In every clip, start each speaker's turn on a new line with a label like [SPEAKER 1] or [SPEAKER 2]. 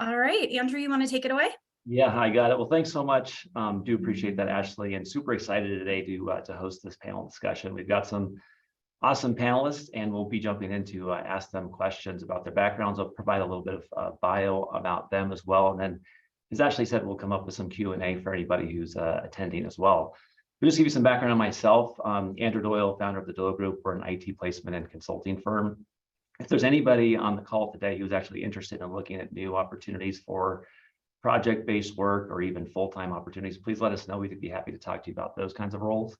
[SPEAKER 1] All right, Andrew, you want to take it away?
[SPEAKER 2] Yeah, I got it. Well, thanks so much. Do appreciate that, Ashley, and super excited today to host this panel discussion. We've got some awesome panelists, and we'll be jumping into ask them questions about their backgrounds. I'll provide a little bit of bio about them as well, and then, as Ashley said, we'll come up with some Q&A for anybody who's attending as well. We'll just give you some background on myself. Andrew Doyle, founder of the Doyle Group. We're an IT placement and consulting firm. If there's anybody on the call today who's actually interested in looking at new opportunities for project-based work or even full-time opportunities, please let us know. We'd be happy to talk to you about those kinds of roles.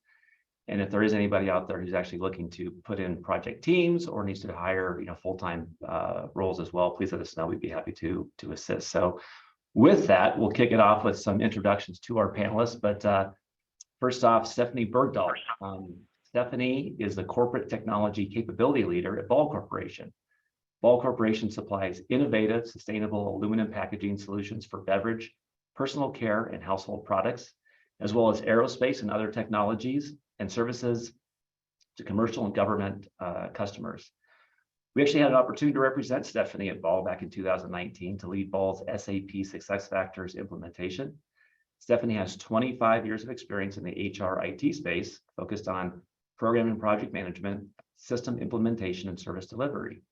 [SPEAKER 2] And if there is anybody out there who's actually looking to put in project teams or needs to hire, full-time roles as well, please let us know. We'd be happy to assist. So with that, we'll kick it off with some introductions to our panelists. But first off, Stephanie Bergdolt. Stephanie is the corporate technology capability leader at Ball Corporation. Ball Corporation supplies innovative, sustainable aluminum packaging solutions for beverage, personal care, and household products, as well as aerospace and other technologies and services to commercial and government customers. We actually had an opportunity to represent Stephanie at Ball back in 2019 to lead Ball's SAP SuccessFactors implementation. Stephanie has 25 years of experience in the HR IT space, focused on program and project management, system implementation, and service delivery.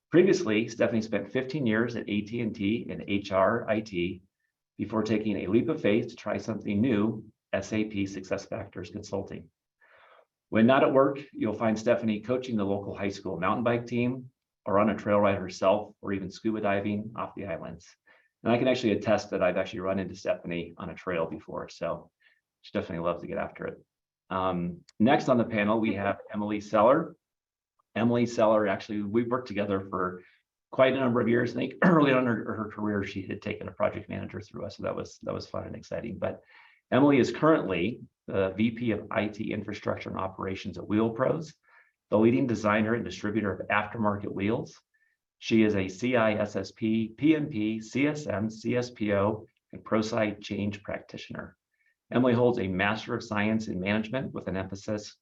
[SPEAKER 2] Previously, Stephanie spent 15 years at AT&T in HR IT before taking a leap of faith to try something new, SAP SuccessFactors Consulting. When not at work, you'll find Stephanie coaching the local high school mountain bike team, or on a trail ride herself, or even scuba diving off the islands. And I can actually attest that I've actually run into Stephanie on a trail before, so she definitely loves to get after it. Next on the panel, we have Emily Cellar. Emily Cellar, actually, we've worked together for quite a number of years. I think early on in her career, she had taken a project manager through us, so that was fun and exciting. But Emily is currently the VP of IT Infrastructure and Operations at Wheel Pros, the leading designer and distributor of aftermarket wheels. She is a CISSP, PMP, CSM, CSPO, and ProSite change practitioner. Emily holds a Master of Science in Management with an emphasis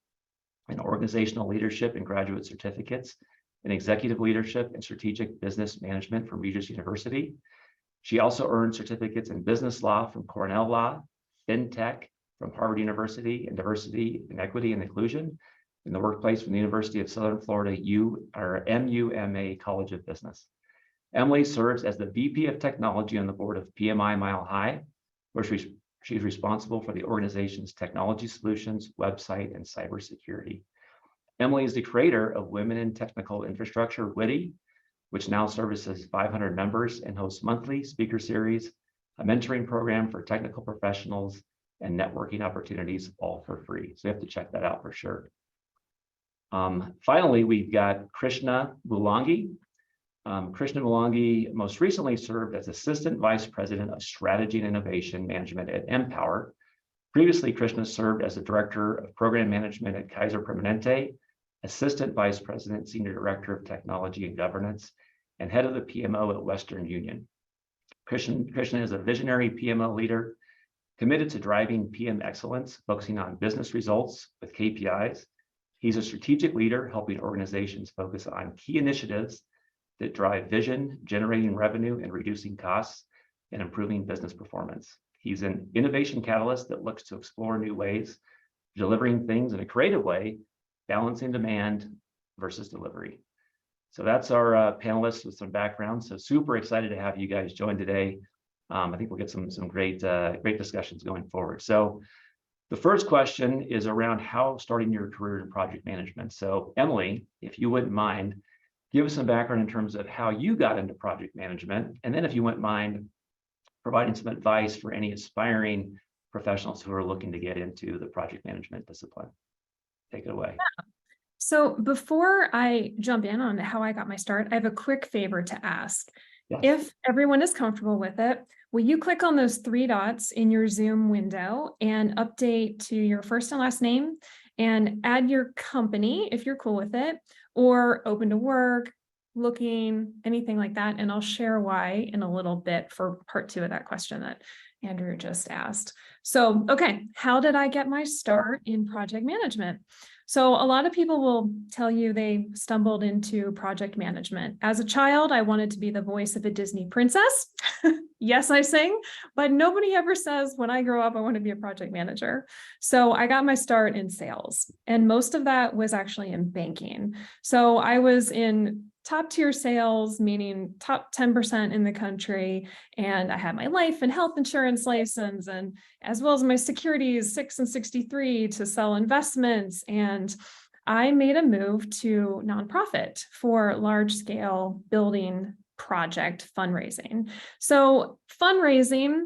[SPEAKER 2] in organizational leadership and graduate certificates in executive leadership and strategic business management from Regis University. She also earned certificates in business law from Cornell Law, FinTech from Harvard University, and diversity and equity and inclusion in the workplace from the University of Southern Florida MUMA College of Business. Emily serves as the VP of Technology on the board of PMI Mile High, where she's responsible for the organization's technology solutions, website, and cybersecurity. Emily is the creator of Women in Technical Infrastructure, WITI, which now services 500 members and hosts monthly speaker series, a mentoring program for technical professionals, and networking opportunities, all for free. So you have to check that out for sure. Finally, we've got Krishna Mullangi. Krishna Mullangi most recently served as Assistant Vice President of Strategy and Innovation Management at Empower. Previously, Krishna served as the Director of Program Management at Kaiser Permanente, Assistant Vice President, Senior Director of Technology and Governance, and Head of the PMO at Western Union. Krishna is a visionary PMO leader committed to driving PM excellence, focusing on business results with KPIs. He's a strategic leader helping organizations focus on key initiatives that drive vision, generating revenue and reducing costs, and improving business performance. He's an innovation catalyst that looks to explore new ways, delivering things in a creative way, balancing demand versus delivery. So that's our panelists with some background. So super excited to have you guys join today. I think we'll get some great discussions going forward. So the first question is around how starting your career in project management. So Emily, if you wouldn't mind, give us some background in terms of how you got into project management. And then if you wouldn't mind providing some advice for any aspiring professionals who are looking to get into the project management discipline. Take it away.
[SPEAKER 1] Yeah. So before I jump in on how I got my start, I have a quick favor to ask. Yes. If everyone is comfortable with it, will you click on those three dots in your Zoom window and update to your first and last name and add your company if you're cool with it, or open to work, looking, anything like that. And I'll share why in a little bit for part two of that question that Andrew just asked. So, okay, how did I get my start in project management? So a lot of people will tell you they stumbled into project management. As a child, I wanted to be the voice of a Disney princess. Yes, I sing, but nobody ever says when I grow up, I want to be a project manager. So I got my start in sales, and most of that was actually in banking. So I was in top tier sales, meaning top 10% in the country. And I had my life and health insurance license, and as well as my securities 6 and 63 to sell investments. And I made a move to nonprofit for large scale building project fundraising. So fundraising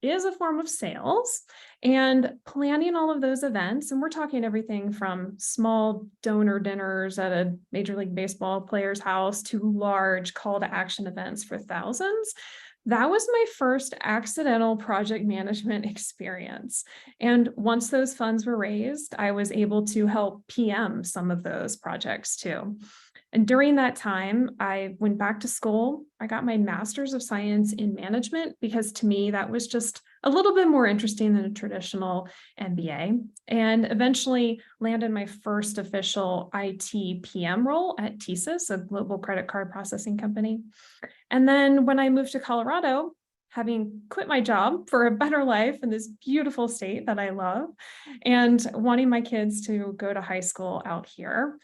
[SPEAKER 1] is a form of sales, and planning all of those events. And we're talking everything from small donor dinners at a Major League Baseball player's house to large call to action events for thousands. That was my first accidental project management experience. And once those funds were raised, I was able to help PM some of those projects too. And during that time, I went back to school. I got my master's of science in management because to me, that was just a little bit more interesting than a traditional MBA, and eventually landed my first official IT PM role at CISSP, a global credit card processing company. And then when I moved to Colorado, having quit my job for a better life in this beautiful state that I love, and wanting my kids to go to high school out here,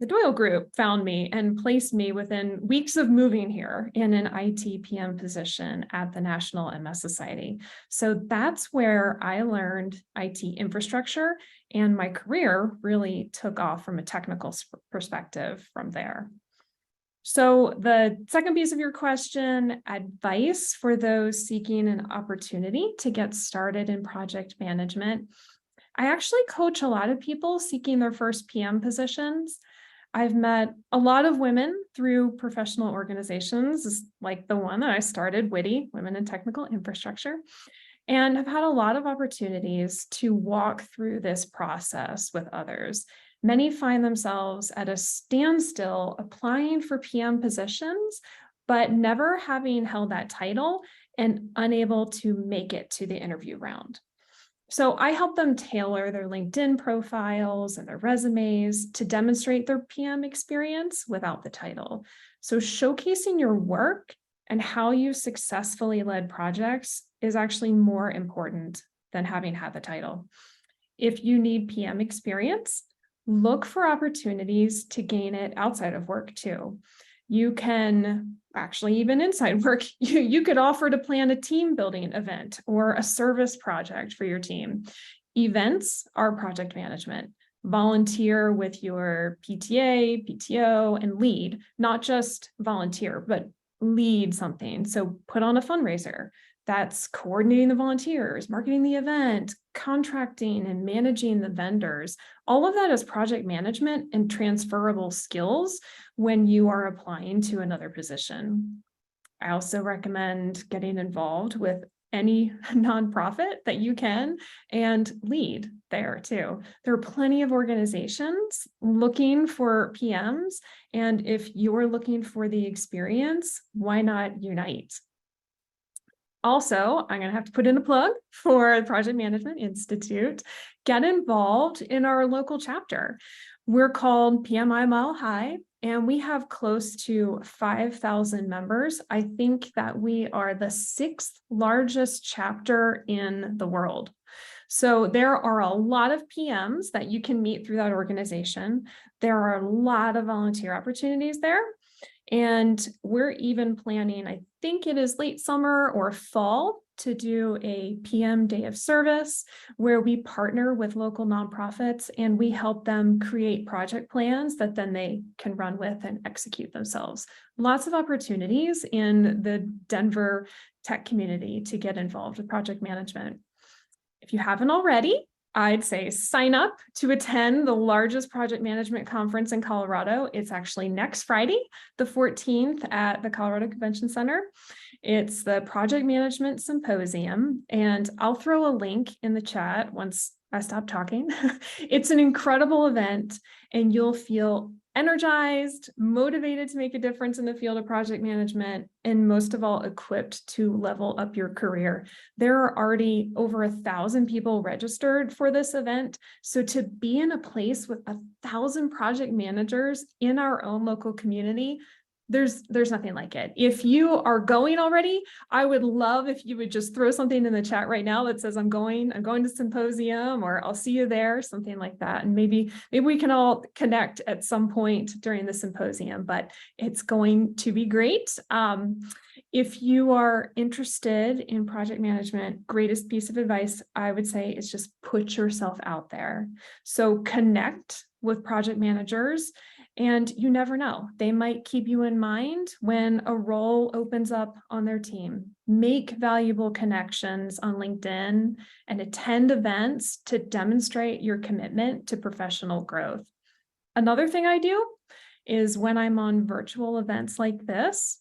[SPEAKER 1] the Doyle Group found me and placed me within weeks of moving here in an IT PM position at the National MS Society. So that's where I learned IT infrastructure, and my career really took off from a technical perspective from there. So the second piece of your question, advice for those seeking an opportunity to get started in project management. I actually coach a lot of people seeking their first PM positions. I've met a lot of women through professional organizations like the one that I started, WITI, Women in Technical Infrastructure, and have had a lot of opportunities to walk through this process with others. Many find themselves at a standstill applying for PM positions, but never having held that title and unable to make it to the interview round. So I help them tailor their LinkedIn profiles and their resumes to demonstrate their PM experience without the title. So showcasing your work and how you successfully led projects is actually more important than having had the title. If you need PM experience, look for opportunities to gain it outside of work too. You can actually, even inside work, you could offer to plan a team building event or a service project for your team. Events are project management. Volunteer with your PTA, PTO, and lead, not just volunteer, but lead something. So put on a fundraiser. That's coordinating the volunteers, marketing the event, contracting and managing the vendors. All of that is project management and transferable skills when you are applying to another position. I also recommend getting involved with any nonprofit that you can and lead there too. There are plenty of organizations looking for PMs, and if you're looking for the experience, why not unite? Also, I'm going to have to put in a plug for the Project Management Institute. Get involved in our local chapter. We're called PMI Mile High, and we have close to 5,000 members. I think that we are the 6th largest chapter in the world. So there are a lot of PMs that you can meet through that organization. There are a lot of volunteer opportunities there. And we're even planning, I think it is late summer or fall, to do a PM Day of Service where we partner with local nonprofits and we help them create project plans that then they can run with and execute themselves. Lots of opportunities in the Denver tech community to get involved with project management. If you haven't already, I'd say sign up to attend the largest project management conference in Colorado. It's actually next Friday, the 14th at the Colorado Convention Center. It's the Project Management Symposium, and I'll throw a link in the chat once I stop talking. It's an incredible event, and you'll feel energized, motivated to make a difference in the field of project management, and most of all, equipped to level up your career. There are already over 1,000 people registered for this event. So to be in a place with 1,000 project managers in our own local community, there's nothing like it. If you are going already, I would love if you would just throw something in the chat right now that says I'm going to symposium, or I'll see you there, something like that. And maybe we can all connect at some point during the symposium, but it's going to be great. If you are interested in project management, greatest piece of advice I would say is just put yourself out there. So connect with project managers. And you never know, they might keep you in mind when a role opens up on their team. Make valuable connections on LinkedIn and attend events to demonstrate your commitment to professional growth. Another thing I do is when I'm on virtual events like this,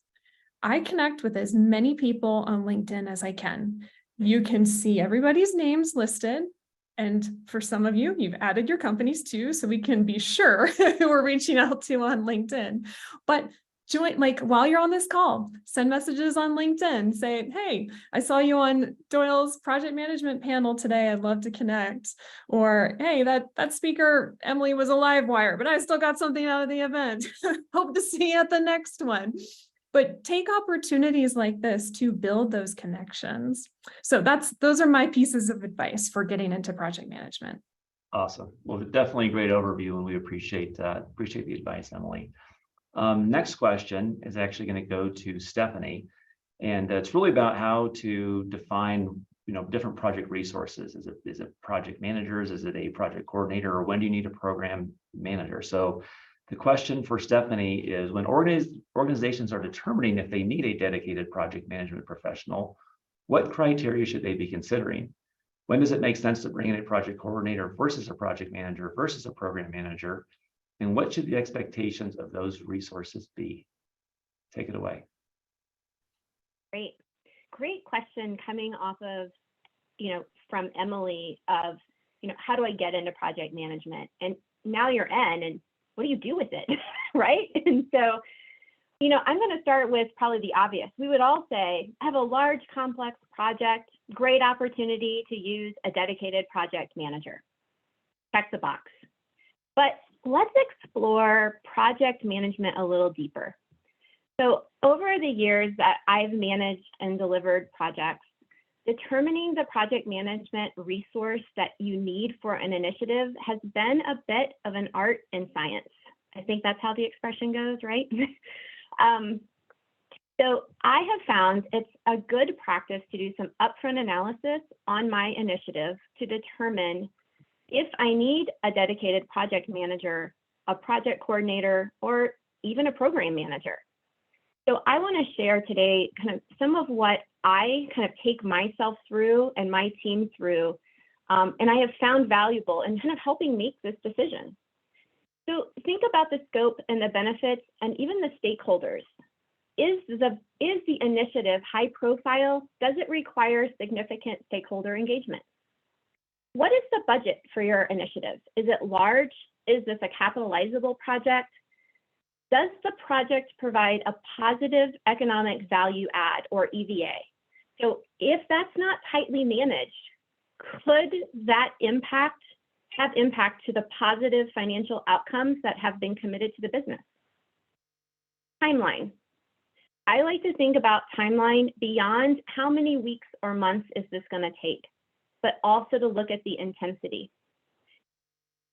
[SPEAKER 1] I connect with as many people on LinkedIn as I can. You can see everybody's names listed. And for some of you, you've added your companies too, so we can be sure who we're reaching out to on LinkedIn. But join, like while you're on this call, send messages on LinkedIn, say, hey, I saw you on Doyle's project management panel today. I'd love to connect. Or, hey, that speaker, Emily, was a live wire, but I still got something out of the event. Hope to see you at the next one. But take opportunities like this to build those connections. So those are my pieces of advice for getting into project management.
[SPEAKER 2] Awesome. Well, definitely a great overview, and we appreciate the advice, Emily. Next question is actually going to go to Stephanie, and it's really about how to define, different project resources. Is it project managers? Is it a project coordinator? Or when do you need a program manager? So the question for Stephanie is, when organizations are determining if they need a dedicated project management professional, what criteria should they be considering? When does it make sense to bring in a project coordinator versus a project manager versus a program manager? And what should the expectations of those resources be? Take it away.
[SPEAKER 3] Great question coming off of, from Emily of, how do I get into project management? And now you're in, and what do you do with it, right? And so, I'm going to start with probably the obvious. We would all say, I have a large, complex project, great opportunity to use a dedicated project manager. Check the box. But let's explore project management a little deeper. So over the years that I've managed and delivered projects, determining the project management resource that you need for an initiative has been a bit of an art and science. I think that's how the expression goes, right? So I have found it's a good practice to do some upfront analysis on my initiative to determine if I need a dedicated project manager, a project coordinator, or even a program manager. So I want to share today kind of some of what I kind of take myself through and my team through, and I have found valuable in kind of helping make this decision. So think about the scope and the benefits and even the stakeholders. Is the initiative high profile? Does it require significant stakeholder engagement? What is the budget for your initiative? Is it large? Is this a capitalizable project? Does the project provide a positive economic value add, or EVA? So if that's not tightly managed, could that have impact to the positive financial outcomes that have been committed to the business? Timeline. I like to think about timeline beyond how many weeks or months is this going to take, but also to look at the intensity.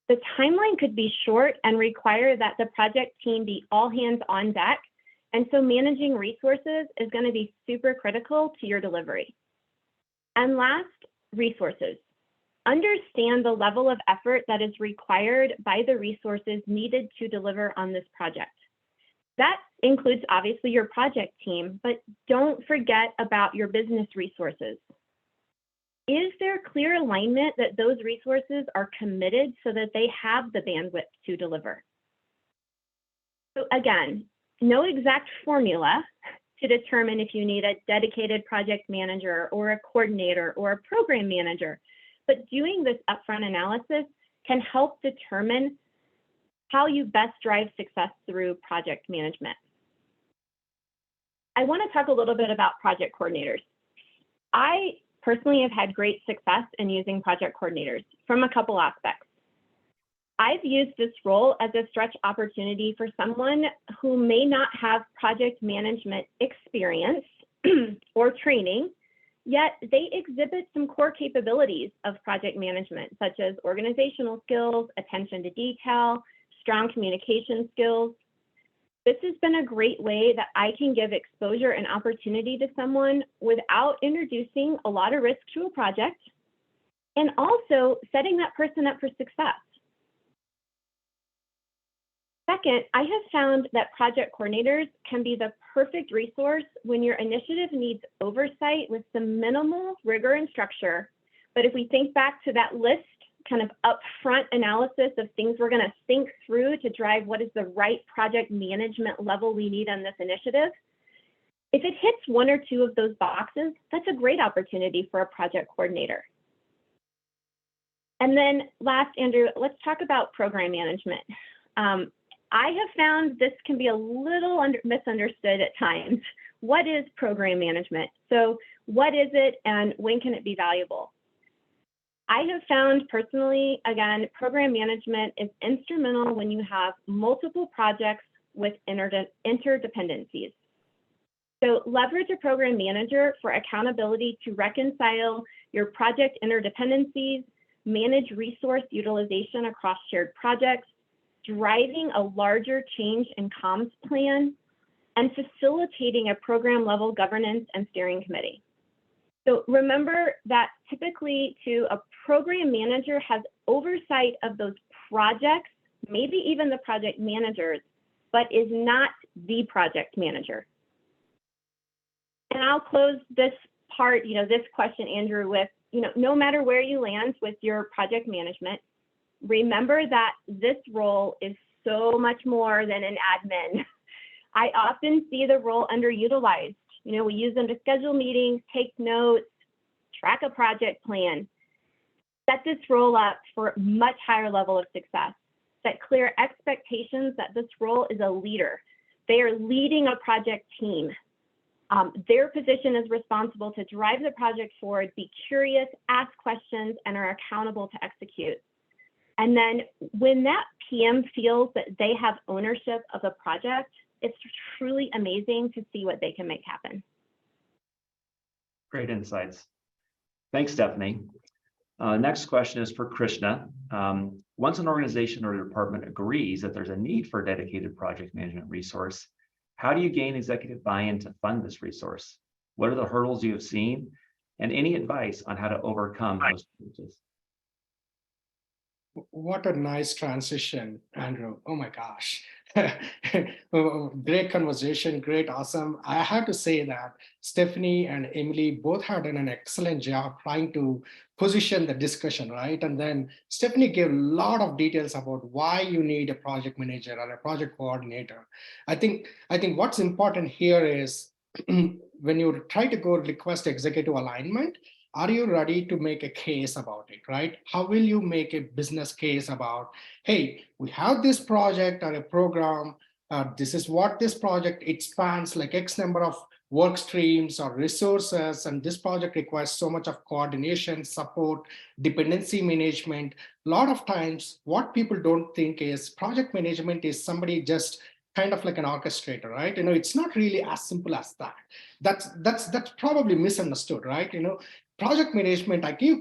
[SPEAKER 3] The timeline could be short and require that the project team be all hands on deck. And so managing resources is going to be super critical to your delivery. And last, resources. Understand the level of effort that is required by the resources needed to deliver on this project. That includes obviously your project team, but don't forget about your business resources. Is there clear alignment that those resources are committed so that they have the bandwidth to deliver? So again, no exact formula to determine if you need a dedicated project manager or a coordinator or a program manager, but doing this upfront analysis can help determine how you best drive success through project management. I want to talk a little bit about project coordinators. I personally have had great success in using project coordinators from a couple aspects. I've used this role as a stretch opportunity for someone who may not have project management experience or training, yet they exhibit some core capabilities of project management, such as organizational skills, attention to detail, strong communication skills. This has been a great way that I can give exposure and opportunity to someone without introducing a lot of risk to a project, and also setting that person up for success. Second, I have found that project coordinators can be the perfect resource when your initiative needs oversight with some minimal rigor and structure. But if we think back to that list, kind of upfront analysis of things we're going to think through to drive what is the right project management level we need on this initiative, if it hits one or two of those boxes, that's a great opportunity for a project coordinator. And then last, Andrew, let's talk about program management. I have found this can be a little misunderstood at times. What is program management? So what is it and when can it be valuable? I have found personally, again, program management is instrumental when you have multiple projects with interdependencies. So leverage a program manager for accountability to reconcile your project interdependencies, manage resource utilization across shared projects, driving a larger change in comms plan, and facilitating a program level governance and steering committee. So remember that typically a program manager has oversight of those projects, maybe even the project managers, but is not the project manager. And I'll close this part, this question, Andrew, with, no matter where you land with your project management, remember that this role is so much more than an admin. I often see the role underutilized. We use them to schedule meetings, take notes, track a project plan. Set this role up for a much higher level of success. Set clear expectations that this role is a leader. They are leading a project team. Their position is responsible to drive the project forward, be curious, ask questions, and are accountable to execute. And then when that PM feels that they have ownership of a project, it's truly amazing to see what they can make happen.
[SPEAKER 2] Great insights. Thanks, Stephanie. Next question is for Krishna. Once an organization or department agrees that there's a need for a dedicated project management resource, how do you gain executive buy-in to fund this resource? What are the hurdles you have seen? And any advice on how to overcome those challenges?
[SPEAKER 4] What a nice transition, Andrew. Oh my gosh. Great conversation, great, awesome. I have to say that Stephanie and Emily both have done an excellent job trying to position the discussion, right? And then Stephanie gave a lot of details about why you need a project manager or a project coordinator. I think what's important here is when you try to go request executive alignment, are you ready to make a case about it, right? How will you make a business case about, hey, we have this project or a program, this is what this project, it spans like X number of work streams or resources, and this project requires so much of coordination, support, dependency management. A lot of times, what people don't think is project management is somebody just kind of like an orchestrator, right? It's not really as simple as that. That's probably misunderstood, right? Project management, I give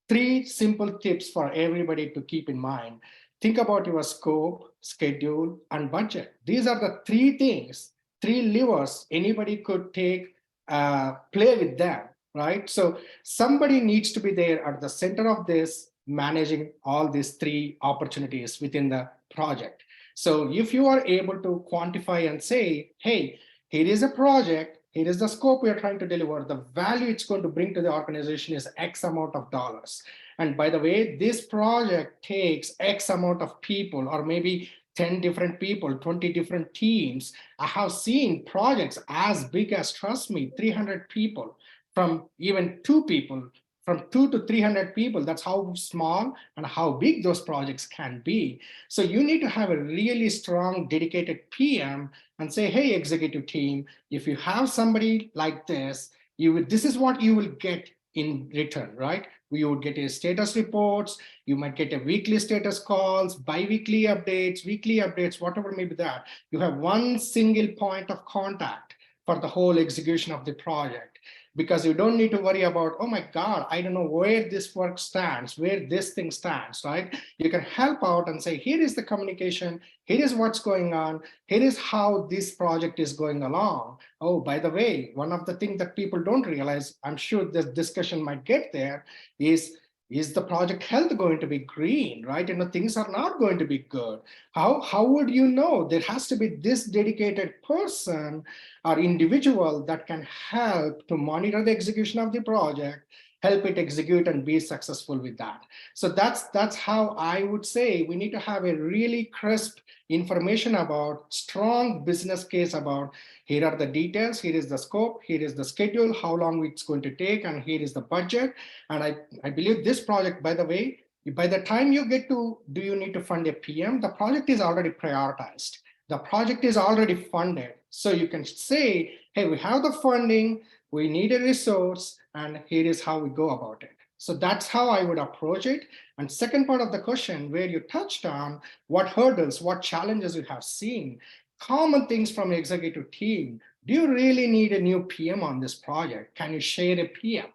[SPEAKER 4] 3 simple tips for everybody to keep in mind. Think about your scope, schedule, and budget. These are the 3 things, 3 levers anybody could take, play with them, right? So somebody needs to be there at the center of this, managing all these 3 opportunities within the project. So if you are able to quantify and say, hey, here is a project, here is the scope we are trying to deliver, the value it's going to bring to the organization is X amount of dollars. And by the way, this project takes X amount of people, or maybe 10 different people, 20 different teams. I have seen projects as big as, trust me, 300 people, from even 2 people, from 200 to 300 people. That's how small and how big those projects can be. So you need to have a really strong, dedicated PM and say, hey, executive team, if you have somebody like this, this is what you will get in return, right? You would get a status reports, you might get a weekly status calls, bi-weekly updates, weekly updates, whatever may be that. You have one single point of contact for the whole execution of the project, because you don't need to worry about, oh my God, I don't know where this work stands, where this thing stands, right? You can help out and say, here is the communication, here is what's going on, here is how this project is going along. Oh, by the way, one of the things that people don't realize, I'm sure this discussion might get there, is the project health going to be green, right? Things are not going to be good. How would you know? There has to be this dedicated person or individual that can help to monitor the execution of the project, help it execute and be successful with that. So that's how I would say we need to have a really crisp information about strong business case about here are the details, here is the scope, here is the schedule, how long it's going to take, and here is the budget. And I believe this project, by the way, by the time you get to, do you need to fund a PM? The project is already prioritized. The project is already funded. So you can say, hey, we have the funding, we need a resource, and here is how we go about it. So that's how I would approach it. And second part of the question, where you touched on what hurdles, what challenges you have seen, common things from the executive team. Do you really need a new PM on this project? Can you share a PM,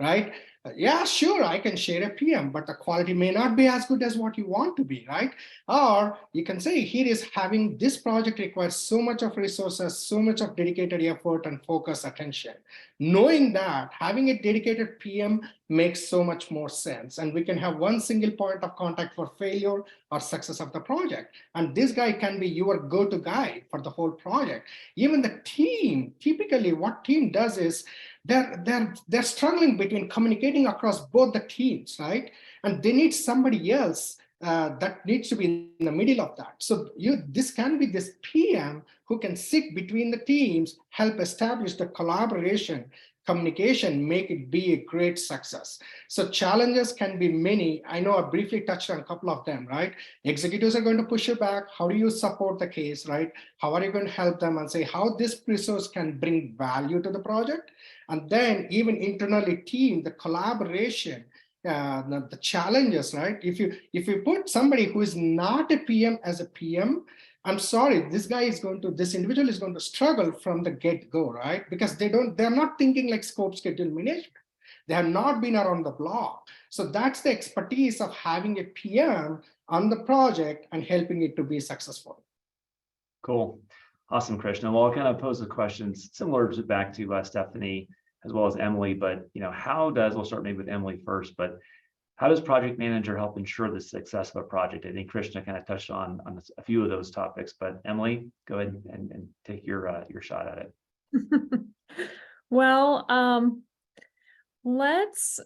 [SPEAKER 4] right? Yeah, sure, I can share a PM, but the quality may not be as good as what you want to be, right? Or you can say, here is having this project requires so much of resources, so much of dedicated effort and focus attention. Knowing that, having a dedicated PM makes so much more sense. And we can have one single point of contact for failure or success of the project. And this guy can be your go-to guy for the whole project. Even the team, typically what team does is, they're struggling between communicating across both the teams, right? And they need somebody else that needs to be in the middle of that. So this can be this PM who can sit between the teams, help establish the collaboration, communication, make it be a great success. So challenges can be many. I know I briefly touched on a couple of them, right? Executives are going to push you back. How do you support the case, right? How are you going to help them and say how this resource can bring value to the project? And then even internally team, the collaboration, the challenges, right? If you put somebody who is not a PM as a PM, I'm sorry, this individual is going to struggle from the get-go, right? Because they're not thinking like scope schedule management. They have not been around the block. So that's the expertise of having a PM on the project and helping it to be successful.
[SPEAKER 2] Cool. Awesome, Krishna. Well, I'll kind of pose the questions similar to back to Stephanie as well as Emily, but we'll start maybe with Emily first, but how does project manager help ensure the success of a project? I think Krishna kind of touched on a few of those topics, but Emily, go ahead and take your shot at it.
[SPEAKER 1] Well, let's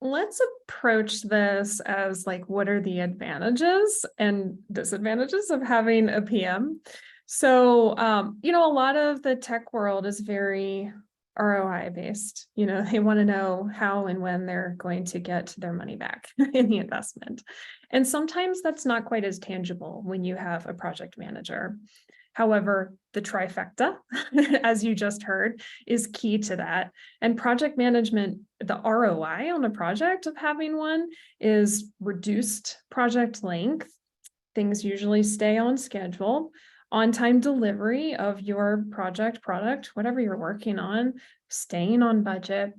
[SPEAKER 1] approach this as like, what are the advantages and disadvantages of having a PM? So, a lot of the tech world is very ROI based. They want to know how and when they're going to get their money back in the investment. And sometimes that's not quite as tangible when you have a project manager. However, the trifecta, as you just heard, is key to that. And project management, the ROI on a project of having one is reduced project length. Things usually stay on schedule. On-time delivery of your project, product, whatever you're working on, staying on budget.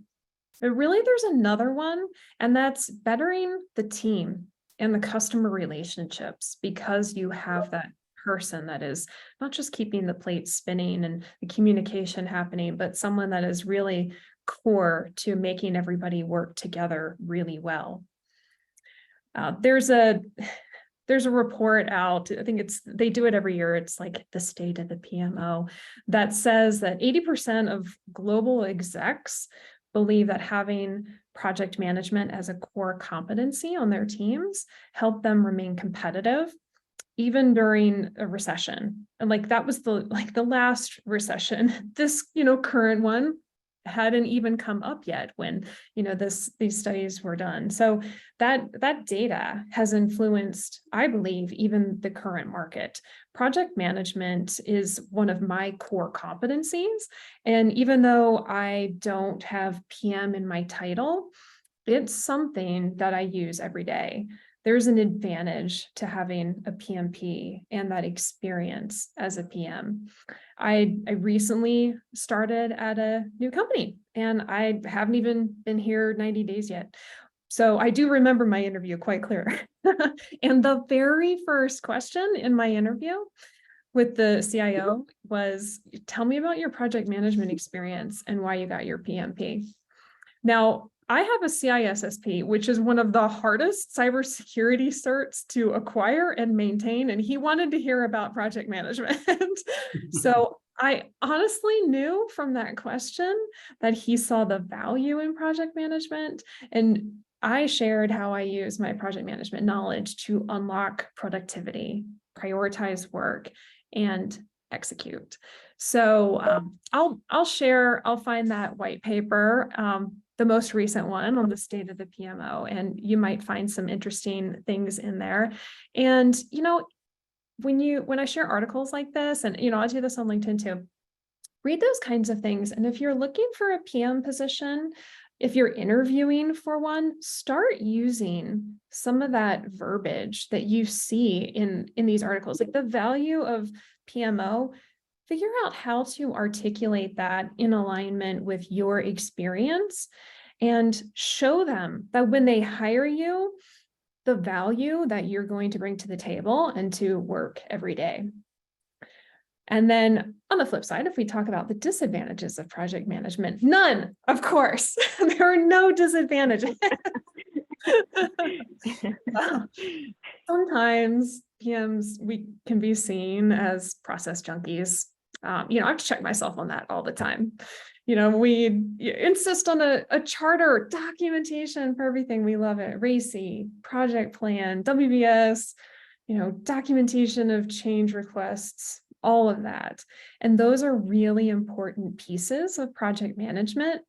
[SPEAKER 1] But really, there's another one, and that's bettering the team and the customer relationships, because you have that person that is not just keeping the plate spinning and the communication happening, but someone that is really core to making everybody work together really well. There's a report out, I think they do it every year. It's like the state of the PMO that says that 80% of global execs believe that having project management as a core competency on their teams help them remain competitive, even during a recession. And like that was the last recession. This, current one, hadn't even come up yet when, these studies were done. So that data has influenced, I believe, even the current market. Project management is one of my core competencies. And even though I don't have PM in my title, it's something that I use every day. There's an advantage to having a PMP and that experience as a PM. I recently started at a new company and I haven't even been here 90 days yet. So I do remember my interview quite clear. And the very first question in my interview with the CIO was, tell me about your project management experience and why you got your PMP. Now, I have a CISSP, which is one of the hardest cybersecurity certs to acquire and maintain, and he wanted to hear about project management. So I honestly knew from that question that he saw the value in project management, and I shared how I use my project management knowledge to unlock productivity, prioritize work, and execute. So I'll find that white paper, the most recent one on the state of the PMO, and you might find some interesting things in there. And, when I share articles like this, and, I do this on LinkedIn too, read those kinds of things. And if you're looking for a PM position, if you're interviewing for one, start using some of that verbiage that you see in these articles, like the value of PMO. Figure out how to articulate that in alignment with your experience and show them that when they hire you, the value that you're going to bring to the table and to work every day. And then on the flip side, if we talk about the disadvantages of project management, none, of course, there are no disadvantages. Sometimes PMs, we can be seen as process junkies. I have to check myself on that all the time. We insist on a charter, documentation for everything. We love it. RACI, project plan, WBS, documentation of change requests, all of that. And those are really important pieces of project management.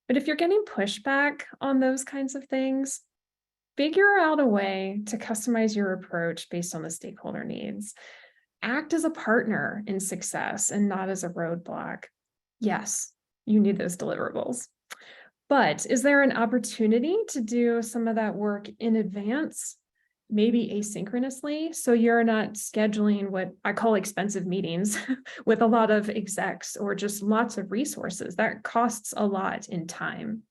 [SPEAKER 1] But if you're getting pushback on those kinds of things, figure out a way to customize your approach based on the stakeholder needs. Act as a partner in success and not as a roadblock. Yes, you need those deliverables. But is there an opportunity to do some of that work in advance, maybe asynchronously, so you're not scheduling what I call expensive meetings with a lot of execs or just lots of resources? That costs a lot in time.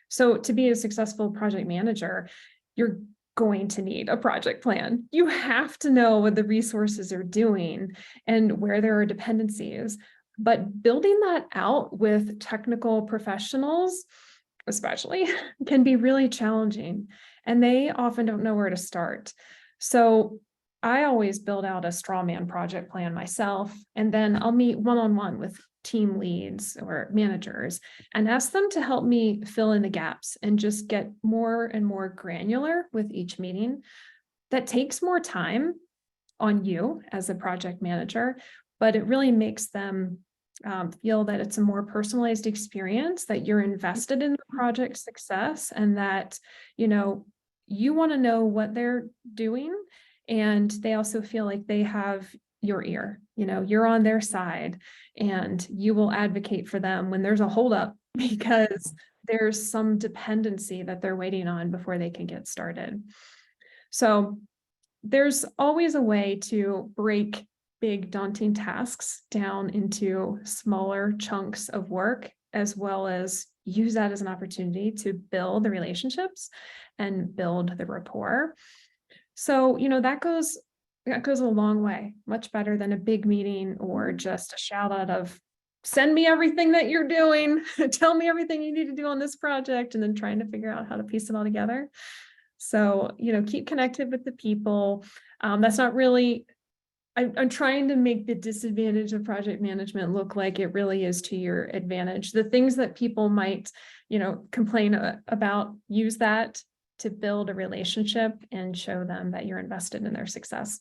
[SPEAKER 1] So to be a successful project manager, you're going to need a project plan. You have to know what the resources are doing and where there are dependencies. But building that out with technical professionals, especially, can be really challenging, and they often don't know where to start. So I always build out a straw man project plan myself, and then I'll meet one-on-one with team leads or managers and ask them to help me fill in the gaps and just get more and more granular with each meeting. That takes more time on you as a project manager, but it really makes them feel that it's a more personalized experience, that you're invested in the project success, and that, you want to know what they're doing. And they also feel like they have your ear, you're on their side and you will advocate for them when there's a holdup because there's some dependency that they're waiting on before they can get started. So there's always a way to break big daunting tasks down into smaller chunks of work, as well as use that as an opportunity to build the relationships and build the rapport. So, that goes a long way, much better than a big meeting or just a shout out of send me everything that you're doing, tell me everything you need to do on this project, and then trying to figure out how to piece it all together. So, keep connected with the people. That's not really, I'm trying to make the disadvantage of project management look like it really is to your advantage. The things that people might, complain about, use that to build a relationship and show them that you're invested in their success.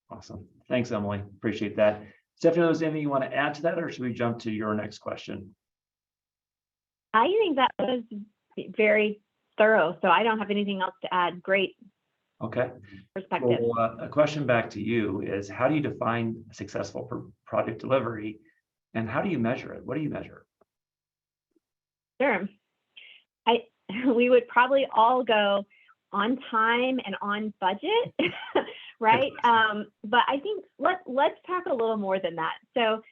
[SPEAKER 2] Awesome. Thanks, Emily. Appreciate that. Stephanie, is there anything you want to add to that, or should we jump to your next question?
[SPEAKER 3] I think that was very thorough, so I don't have anything else to add. Great
[SPEAKER 2] Okay.
[SPEAKER 3] perspective.
[SPEAKER 2] Well, a question back to you is, how do you define successful project delivery, and how do you measure it? What do you measure?
[SPEAKER 3] Sure. We would probably all go on time and on budget, right? But I think let's talk a little more than that. So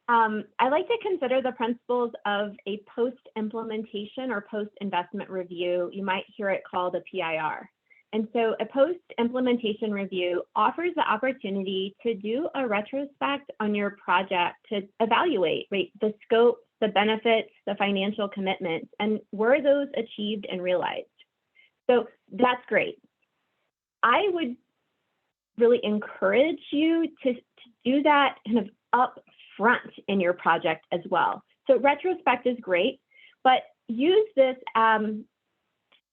[SPEAKER 3] I like to consider the principles of a post-implementation or post-investment review. You might hear it called a PIR. And so a post-implementation review offers the opportunity to do a retrospect on your project to evaluate, right, the scope, the benefits, the financial commitments, and were those achieved and realized? So that's great. I would really encourage you to do that kind of up front in your project as well. So retrospect is great, but use this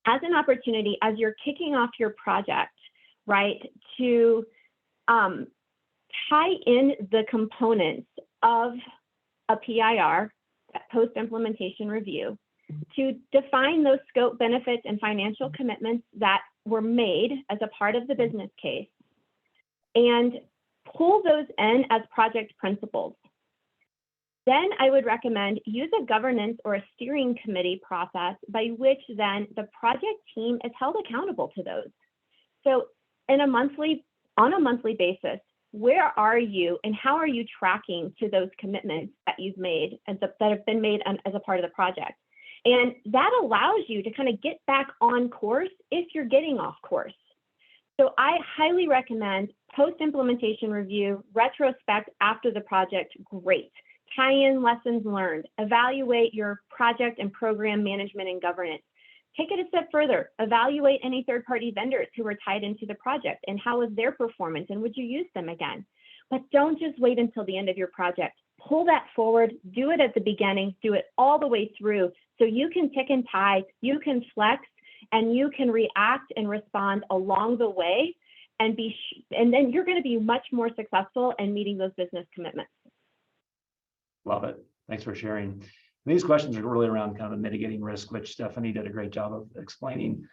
[SPEAKER 3] as an opportunity as you're kicking off your project, right, to tie in the components of a PIR, post-implementation review, to define those scope, benefits, and financial commitments that were made as a part of the business case, and pull those in as project principles. Then I would recommend use a governance or a steering committee process by which then the project team is held accountable to those. So on a monthly basis, where are you and how are you tracking to those commitments that you've made and that have been made as a part of the project? And that allows you to kind of get back on course if you're getting off course. So I highly recommend post-implementation review, retrospect after the project, great. Tie in lessons learned, evaluate your project and program management and governance. Take it a step further, evaluate any third-party vendors who were tied into the project and how was their performance and would you use them again? But don't just wait until the end of your project. Pull that forward, do it at the beginning, do it all the way through so you can tick and tie, you can flex, and you can react and respond along the way and then you're going to be much more successful in meeting those business commitments.
[SPEAKER 2] Love it. Thanks for sharing. These questions are really around kind of mitigating risk, which Stephanie did a great job of explaining.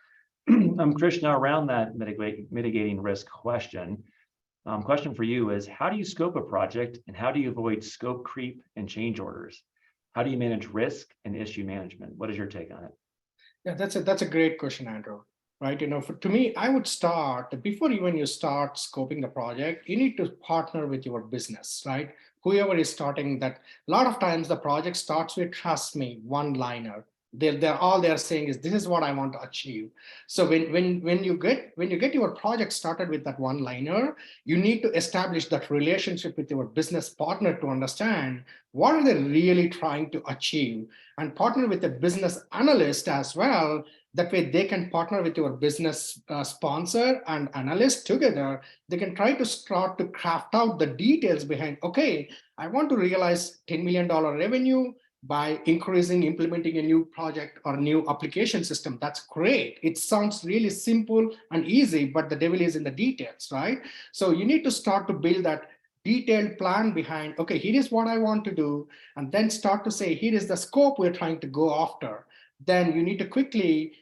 [SPEAKER 2] Krishna, around that mitigating risk question, question for you is, how do you scope a project and how do you avoid scope creep and change orders? How do you manage risk and issue management? What is your take on it?
[SPEAKER 4] Yeah, that's a great question, Andrew. Right, to me, I would start before even you start scoping the project. You need to partner with your business, right? Whoever is starting that. A lot of times the project starts with, trust me, one-liner. They're all they're saying is, this is what I want to achieve. So when you get your project started with that one-liner, you need to establish that relationship with your business partner to understand what are they really trying to achieve, and partner with a business analyst as well. That way they can partner with your business sponsor and analyst together. They can try to start to craft out the details behind, okay, I want to realize $10 million revenue by implementing a new project or new application system. That's great. It sounds really simple and easy, but the devil is in the details, right? So you need to start to build that detailed plan behind, okay, here is what I want to do, and then start to say, here is the scope we're trying to go after. Then you need to quickly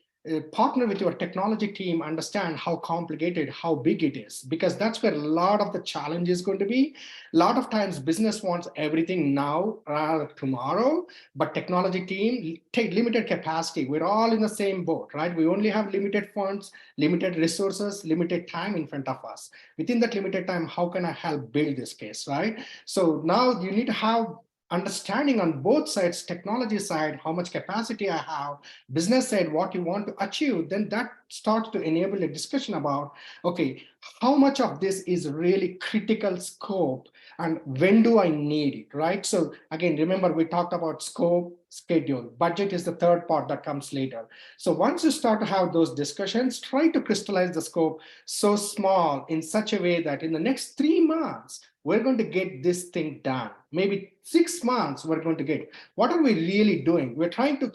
[SPEAKER 4] partner with your technology team, understand how complicated, how big it is, because that's where a lot of the challenge is going to be. A lot of times business wants everything now rather tomorrow, but technology team take limited capacity. We're all in the same boat, right? We only have limited funds, limited resources, limited time in front of us. Within that limited time, how can I help build this case, right? So now you need to have understanding on both sides, technology side, how much capacity I have, business side, what you want to achieve. Then that starts to enable a discussion about, okay, how much of this is really critical scope and when do I need it, right? So again, remember we talked about scope, schedule, budget is the third part that comes later. So once you start to have those discussions, try to crystallize the scope so small in such a way that in the next 3 months, we're going to get this thing done. Maybe 6 months, we're going to get. What are we really doing? We're trying to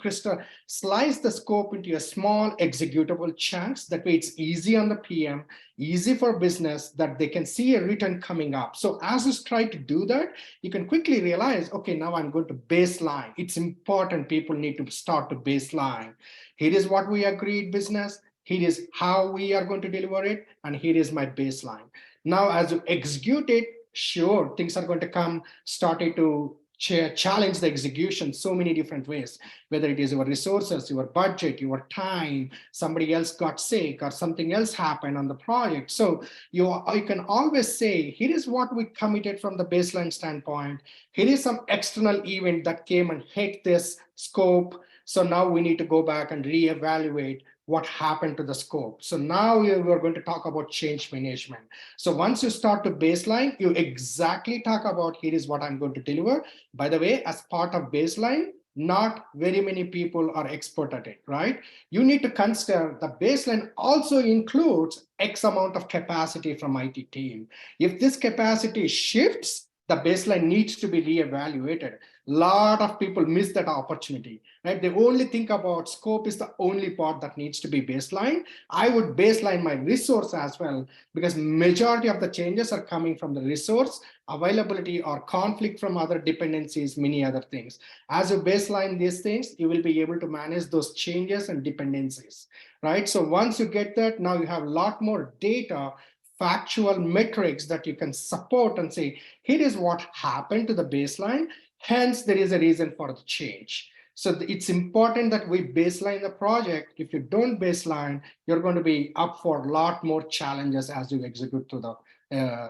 [SPEAKER 4] slice the scope into a small executable chunks. That way it's easy on the PM, easy for business, that they can see a return coming up. So as you try to do that, you can quickly realize, okay, now I'm going to baseline. It's important. People need to start to baseline. Here is what we agreed, business. Here is how we are going to deliver it. And here is my baseline. Now, as you execute it, sure, things are going to come, starting to challenge the execution so many different ways, whether it is your resources, your budget, your time, somebody else got sick or something else happened on the project. So you can always say, here is what we committed from the baseline standpoint. Here is some external event that came and hit this scope. So now we need to go back and reevaluate what happened to the scope. So now we're going to talk about change management. So once you start to baseline, you exactly talk about, here is what I'm going to deliver. By the way, as part of baseline, not very many people are expert at it, right? You need to consider the baseline also includes X amount of capacity from IT team. If this capacity shifts, the baseline needs to be reevaluated. A lot of people miss that opportunity, right? They only think about scope is the only part that needs to be baseline. I would baseline my resource as well, because majority of the changes are coming from the resource availability or conflict from other dependencies, many other things. As you baseline these things, you will be able to manage those changes and dependencies, right? So once you get that, now you have a lot more data, factual metrics that you can support and say, here is what happened to the baseline. Hence, there is a reason for the change. So it's important that we baseline the project. If you don't baseline, you're going to be up for a lot more challenges as you execute to the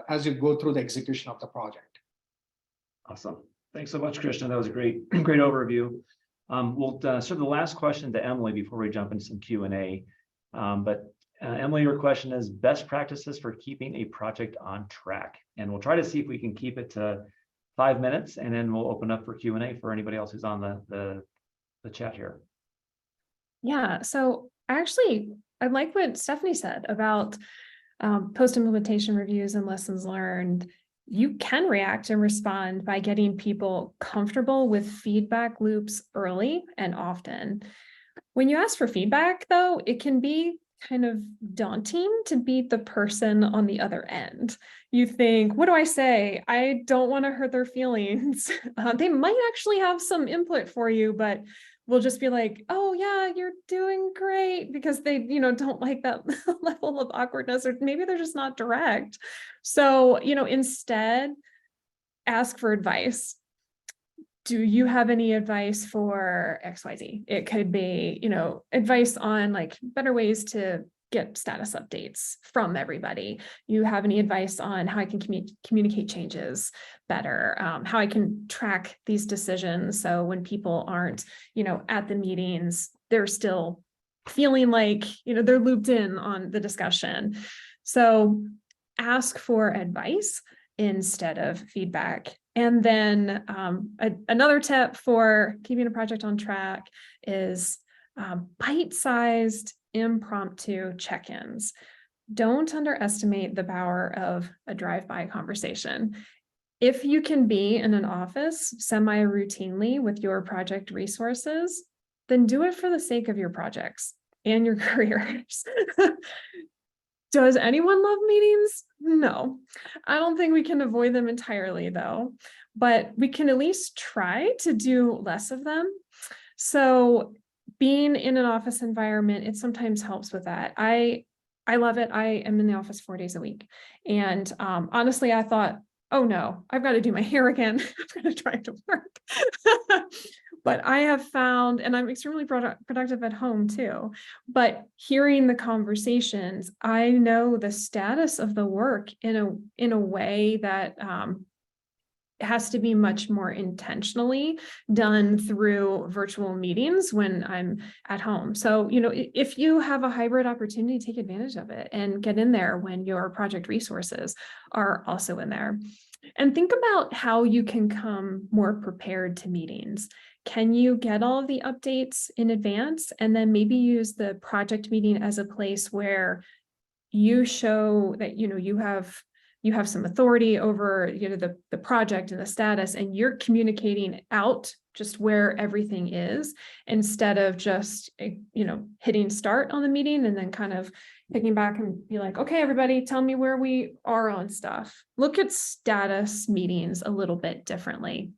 [SPEAKER 4] as you go through the execution of the project.
[SPEAKER 2] Awesome. Thanks so much, Krishna. That was a great overview. We'll serve the last question to Emily before we jump into some Q&A. Emily, your question is best practices for keeping a project on track. And we'll try to see if we can keep it to 5 minutes, and then we'll open up for Q&A for anybody else who's on the chat here.
[SPEAKER 1] Yeah, so actually, I like what Stephanie said about post-implementation reviews and lessons learned. You can react and respond by getting people comfortable with feedback loops early and often. When you ask for feedback, though, it can be kind of daunting to be the person on the other end. You think, what do I say? I don't want to hurt their feelings. They might actually have some input for you, but we'll just be like, oh yeah, you're doing great, because they, don't like that level of awkwardness, or maybe they're just not direct. So, instead, ask for advice. Do you have any advice for XYZ? It could be, advice on like better ways to get status updates from everybody. You have any advice on how I can communicate changes better, how I can track these decisions. So when people aren't, at the meetings, they're still feeling like, they're looped in on the discussion. So ask for advice instead of feedback. And then another tip for keeping a project on track is bite-sized impromptu check-ins. Don't underestimate the power of a drive-by conversation. If you can be in an office semi-routinely with your project resources, then do it for the sake of your projects and your careers. Does anyone love meetings? No, I don't think we can avoid them entirely though, but we can at least try to do less of them. So being in an office environment, it sometimes helps with that. I love it. I am in the office 4 days a week. And honestly, I thought, oh no, I've got to do my hair again. I'm going to try to work. But I have found, and I'm extremely productive at home too, but hearing the conversations, I know the status of the work in a way that has to be much more intentionally done through virtual meetings when I'm at home. So, if you have a hybrid opportunity, take advantage of it and get in there when your project resources are also in there. And think about how you can come more prepared to meetings. Can you get all of the updates in advance and then maybe use the project meeting as a place where you show that, you have you have some authority over, the project and the status, and you're communicating out just where everything is, instead of just, hitting start on the meeting and then kind of picking back and be like, okay, everybody, tell me where we are on stuff. Look at status meetings a little bit differently.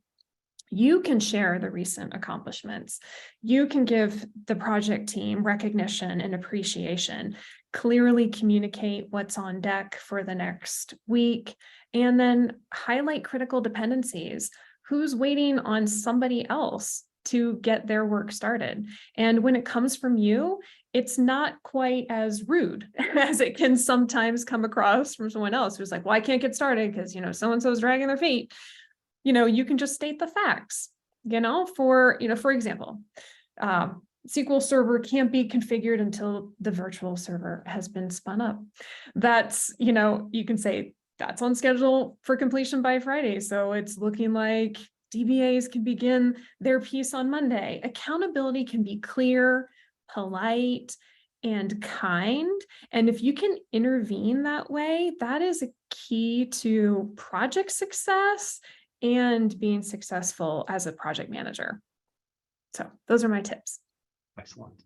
[SPEAKER 1] You can share the recent accomplishments. You can give the project team recognition and appreciation, clearly communicate what's on deck for the next week, and then highlight critical dependencies. Who's waiting on somebody else to get their work started? And when it comes from you, it's not quite as rude as it can sometimes come across from someone else who's like, well, I can't get started because, so-and-so's dragging their feet. You can just state the facts, for example, SQL Server can't be configured until the virtual server has been spun up. That's, you can say that's on schedule for completion by Friday. So it's looking like DBAs can begin their piece on Monday. Accountability can be clear, polite, and kind. And if you can intervene that way, that is a key to project success and being successful as a project manager. So those are my tips.
[SPEAKER 2] Excellent.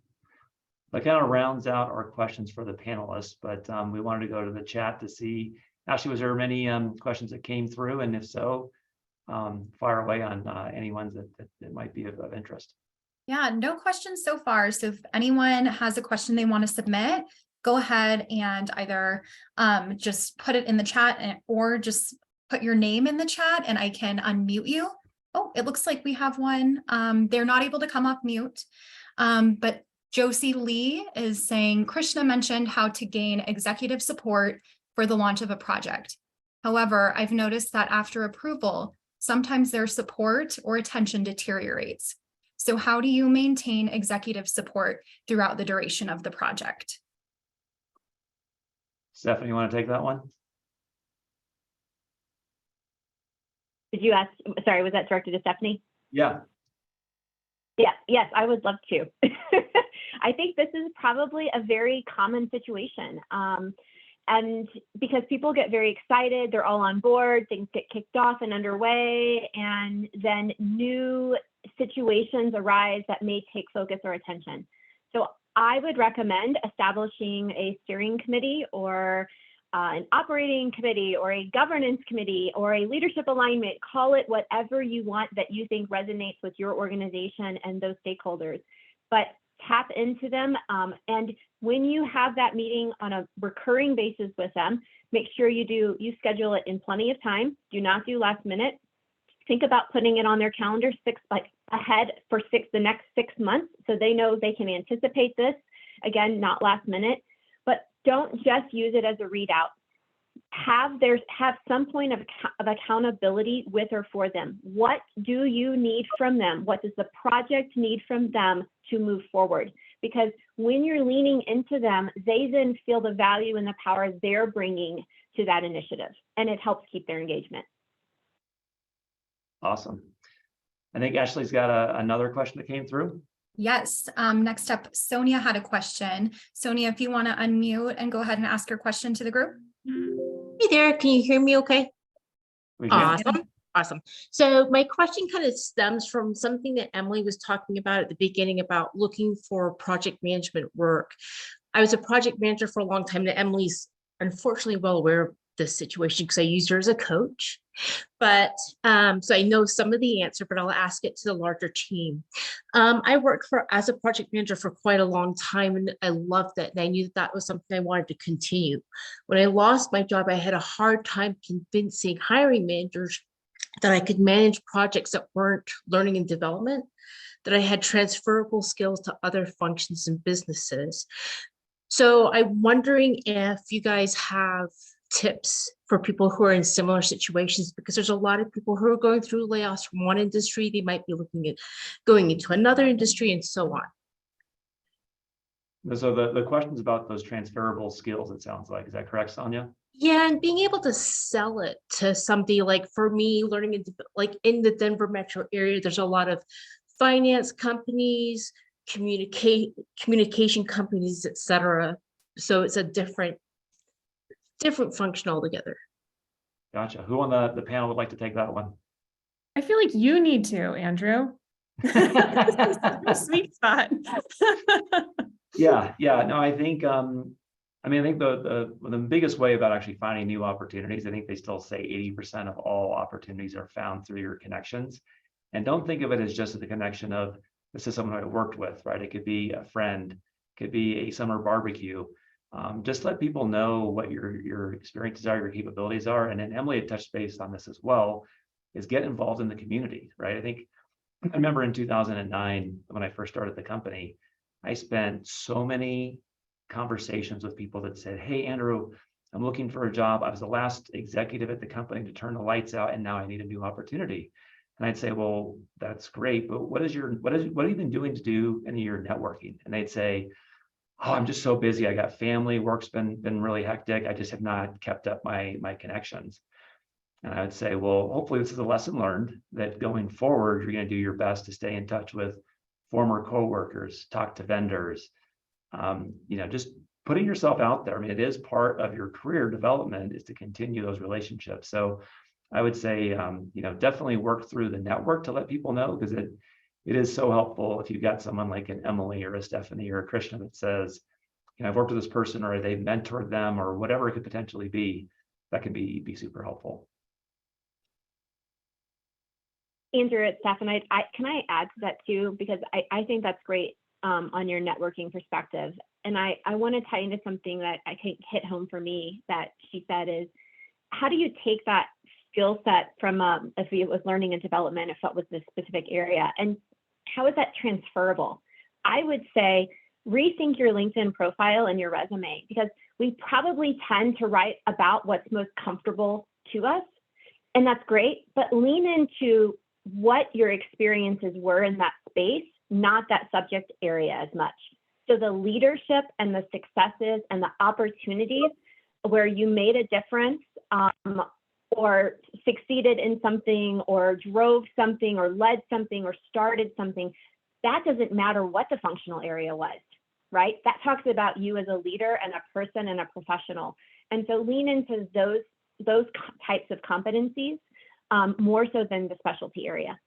[SPEAKER 2] That kind of rounds out our questions for the panelists, but we wanted to go to the chat to see, actually, was there many questions that came through? And if so, fire away on any ones that might be of interest.
[SPEAKER 5] Yeah, no questions so far. So if anyone has a question they want to submit, go ahead and either just put it in the chat or just put your name in the chat and I can unmute you. Oh, it looks like we have one. They're not able to come off mute, but Josie Lee is saying, Krishna mentioned how to gain executive support for the launch of a project. However, I've noticed that after approval, sometimes their support or attention deteriorates. So how do you maintain executive support throughout the duration of the project?
[SPEAKER 2] Stephanie, you want to take that one?
[SPEAKER 3] Did you ask, sorry, was that directed to Stephanie?
[SPEAKER 2] Yeah.
[SPEAKER 3] Yeah, yes, I would love to. I think this is probably a very common situation. And because people get very excited, they're all on board, things get kicked off and underway, and then new situations arise that may take focus or attention. So I would recommend establishing a steering committee or an operating committee or a governance committee or a leadership alignment, call it whatever you want that you think resonates with your organization and those stakeholders, but tap into them. And when you have that meeting on a recurring basis with them, make sure you schedule it in plenty of time. Do not do last minute. Think about putting it on their calendar ahead for the next 6 months so they know they can anticipate this. Again, not last minute, but don't just use it as a readout. Have some point of accountability with or for them. What do you need from them? What does the project need from them to move forward? Because when you're leaning into them, they then feel the value and the power they're bringing to that initiative, and it helps keep their engagement.
[SPEAKER 2] Awesome. I think Ashley's got another question that came through.
[SPEAKER 5] Yes. Next up, Sonia had a question. Sonia, if you want to unmute and go ahead and ask your question to the group.
[SPEAKER 6] Hey there, can you hear me okay?
[SPEAKER 2] We can.
[SPEAKER 6] Awesome. So my question kind of stems from something that Emily was talking about at the beginning about looking for project management work. I was a project manager for a long time, and Emily's unfortunately well aware of this situation because I used her as a coach. But so I know some of the answer, but I'll ask it to the larger team. I worked as a project manager for quite a long time, and I loved it. And I knew that was something I wanted to continue. When I lost my job, I had a hard time convincing hiring managers that I could manage projects that weren't learning and development, that I had transferable skills to other functions and businesses. So I'm wondering if you guys have tips for people who are in similar situations, because there's a lot of people who are going through layoffs from one industry. They might be looking at going into another industry and so on.
[SPEAKER 2] So the question's about those transferable skills, it sounds like. Is that correct, Sonia?
[SPEAKER 6] Yeah, and being able to sell it to somebody, like for me, learning in the Denver metro area, there's a lot of finance companies, communication companies, etc. So it's a different function altogether.
[SPEAKER 2] Gotcha. Who on the panel would like to take that one?
[SPEAKER 1] I feel like you need to, Andrew. This is your sweet spot.
[SPEAKER 2] Yeah, no, I think I think the biggest way about actually finding new opportunities, I think they still say 80% of all opportunities are found through your connections. And don't think of it as just the connection of this is someone I worked with, right? It could be a friend, could be a summer barbecue. Just let people know what your experiences are, your capabilities are. And then Emily had touched base on this as well, is get involved in the community, right? I remember in 2009, when I first started the company, I spent so many conversations with people that said, hey, Andrew, I'm looking for a job. I was the last executive at the company to turn the lights out, and now I need a new opportunity. And I'd say, well, that's great, but what have you been doing to do any of your networking? And they'd say, oh, I'm just so busy. I got family, work's been really hectic. I just have not kept up my connections. And I would say, well, hopefully this is a lesson learned that going forward, you're going to do your best to stay in touch with former coworkers, talk to vendors, just putting yourself out there. I mean, it is part of your career development is to continue those relationships. So I would say, definitely work through the network to let people know, because it is so helpful if you've got someone like an Emily or a Stephanie or a Krishna that says, I've worked with this person, or they've mentored them, or whatever it could potentially be. That can be super helpful.
[SPEAKER 3] Andrew, it's Stephanie. Can I add to that too? Because I think that's great on your networking perspective. And I want to tie into something that I think hit home for me that she said is, how do you take that skill set from, if it was learning and development, if that was the specific area, and how is that transferable? I would say rethink your LinkedIn profile and your resume, because we probably tend to write about what's most comfortable to us. And that's great, but lean into what your experiences were in that space, not that subject area as much. So the leadership and the successes and the opportunities where you made a difference, or succeeded in something, or drove something, or led something, or started something, that doesn't matter what the functional area was, right? That talks about you as a leader and a person and a professional. And so lean into those types of competencies more so than the specialty area.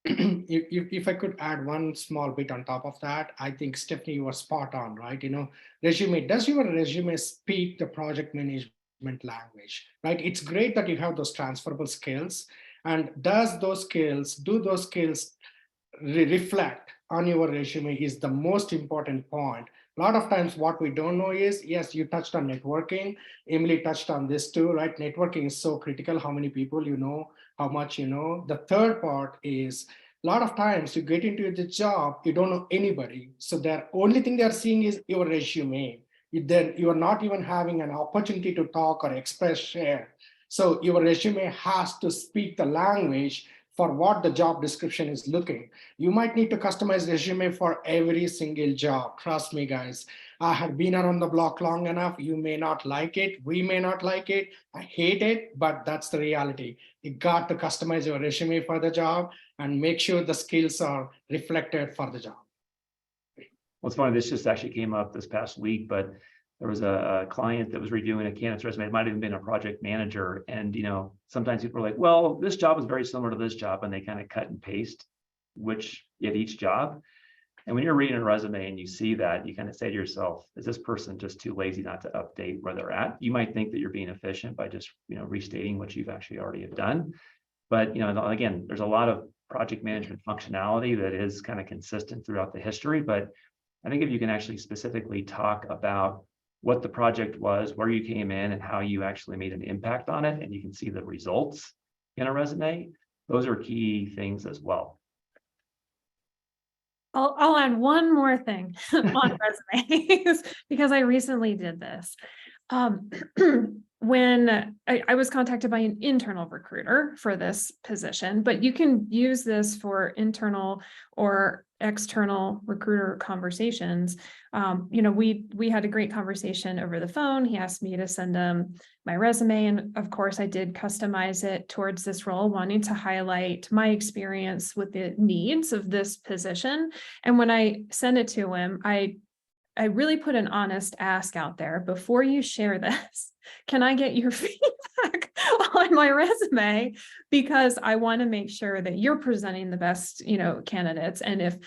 [SPEAKER 4] If I could add one small bit on top of that, I think Stephanie was spot on, right? Resume, does your resume speak the project management language, right? It's great that you have those transferable skills, and do those skills reflect on your resume is the most important point. A lot of times what we don't know is, yes, you touched on networking. Emily touched on this too, right? Networking is so critical. How many people you know, how much you know. The third part is, a lot of times you get into the job, you don't know anybody. So the only thing they're seeing is your resume. Then you are not even having an opportunity to talk or express, share. So your resume has to speak the language for what the job description is looking. You might need to customize resume for every single job. Trust me, guys. I have been around the block long enough. You may not like it. We may not like it. I hate it, but that's the reality. You got to customize your resume for the job and make sure the skills are reflected for the job.
[SPEAKER 2] Well, it's funny, this just actually came up this past week, but there was a client that was reviewing a candidate's resume. It might have even been a project manager. And, sometimes people are like, well, this job is very similar to this job. And they kind of cut and paste at each job. And when you're reading a resume and you see that, you kind of say to yourself, is this person just too lazy not to update where they're at? You might think that you're being efficient by just, restating what you've actually already have done. But, again, there's a lot of project management functionality that is kind of consistent throughout the history. But I think if you can actually specifically talk about what the project was, where you came in, and how you actually made an impact on it, and you can see the results in a resume, those are key things as well.
[SPEAKER 1] I'll add one more thing on resumes because I recently did this. When I was contacted by an internal recruiter for this position, but you can use this for internal or external recruiter conversations. We had a great conversation over the phone. He asked me to send him my resume. And of course I did customize it towards this role, wanting to highlight my experience with the needs of this position. And when I sent it to him, I I really put an honest ask out there before you share this. Can I get your feedback on my resume? Because I want to make sure that you're presenting the best, candidates. And if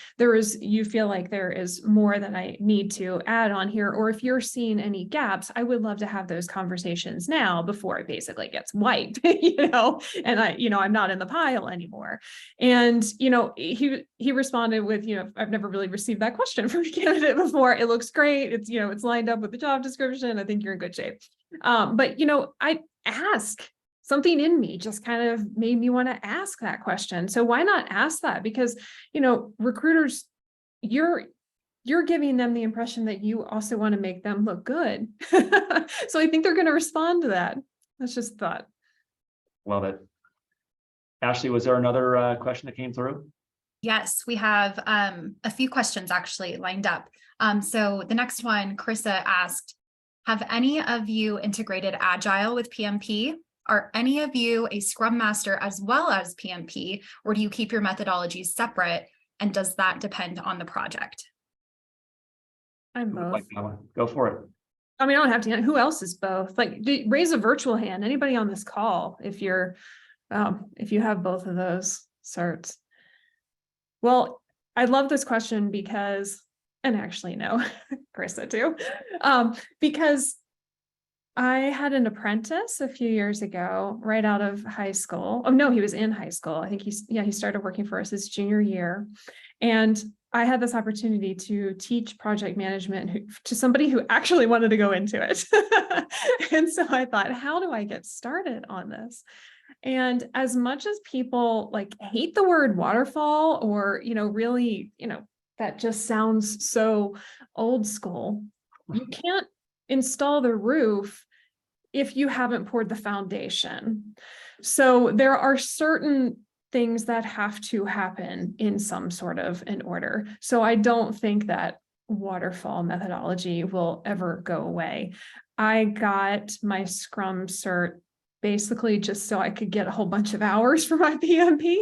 [SPEAKER 1] you feel like there is more that I need to add on here, or if you're seeing any gaps, I would love to have those conversations now before it basically gets wiped, and I'm not in the pile anymore. And, he responded with, I've never really received that question from a candidate before. It looks great. It's lined up with the job description. I think you're in good shape. But I ask, something in me just kind of made me want to ask that question. So why not ask that? Because, recruiters, you're giving them the impression that you also want to make them look good. So I think they're going to respond to that. That's just a thought.
[SPEAKER 2] Love it. Ashley, was there another question that came through?
[SPEAKER 5] Yes, we have a few questions actually lined up. So the next one, Krishna asked, have any of you integrated Agile with PMP? Are any of you a Scrum Master as well as PMP, or do you keep your methodologies separate? And does that depend on the project?
[SPEAKER 1] I'm
[SPEAKER 2] Who would
[SPEAKER 1] both.
[SPEAKER 2] like that one? Go for it.
[SPEAKER 1] I mean, I don't have to. Who else is both? Raise a virtual hand. Anybody on this call, if you have both of those certs. Well, I love this question because, and actually no, Krista too, because I had an apprentice a few years ago, right out of high school. Oh no, he was in high school. I think he started working for us his junior year. And I had this opportunity to teach project management to somebody who actually wanted to go into it. And so I thought, how do I get started on this? And as much as people hate the word waterfall, or, really, that just sounds so old school, you can't install the roof if you haven't poured the foundation. So there are certain things that have to happen in some sort of an order. So I don't think that waterfall methodology will ever go away. I got my Scrum cert basically just so I could get a whole bunch of hours for my PMP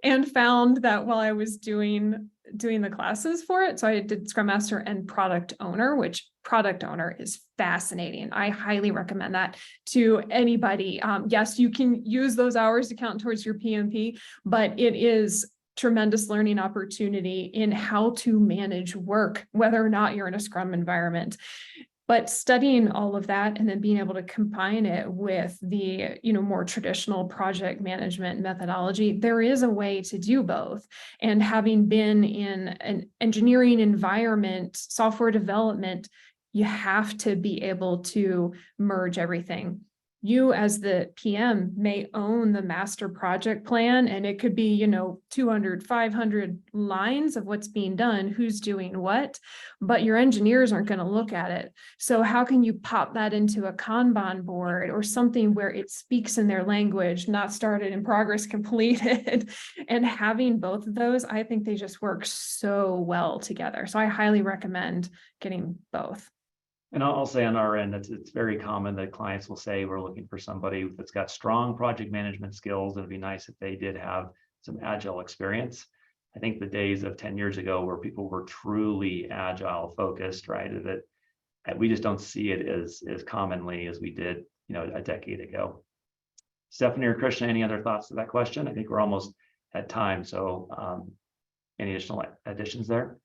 [SPEAKER 1] and found that while I was doing the classes for it, so I did Scrum Master and Product Owner, which Product Owner is fascinating. I highly recommend that to anybody. Yes, you can use those hours to count towards your PMP, but it is tremendous learning opportunity in how to manage work, whether or not you're in a Scrum environment. But studying all of that and then being able to combine it with the, more traditional project management methodology, there is a way to do both. And having been in an engineering environment, software development, you have to be able to merge everything. You as the PM may own the master project plan, and it could be, 200, 500 lines of what's being done, who's doing what, but your engineers aren't going to look at it. So how can you pop that into a Kanban board or something where it speaks in their language, not started in progress completed? And having both of those, I think they just work so well together. So I highly recommend getting both.
[SPEAKER 2] And I'll say on our end, it's very common that clients will say, we're looking for somebody that's got strong project management skills. It'd be nice if they did have some Agile experience. I think the days of 10 years ago where people were truly Agile focused, right? That we just don't see it as commonly as we did, a decade ago. Stephanie or Krishna, any other thoughts to that question? I think we're almost at time. So any additional additions there?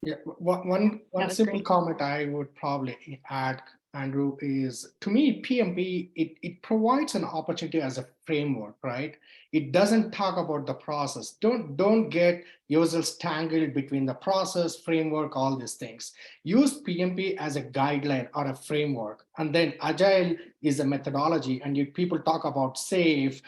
[SPEAKER 4] Yeah, one simple
[SPEAKER 3] great.
[SPEAKER 4] comment I would probably add, Andrew, is to me, PMP, it provides an opportunity as a framework, right? It doesn't talk about the process. Don't get yourselves tangled between the process, framework, all these things. Use PMP as a guideline or a framework. And then Agile is a methodology, and people talk about SAFe,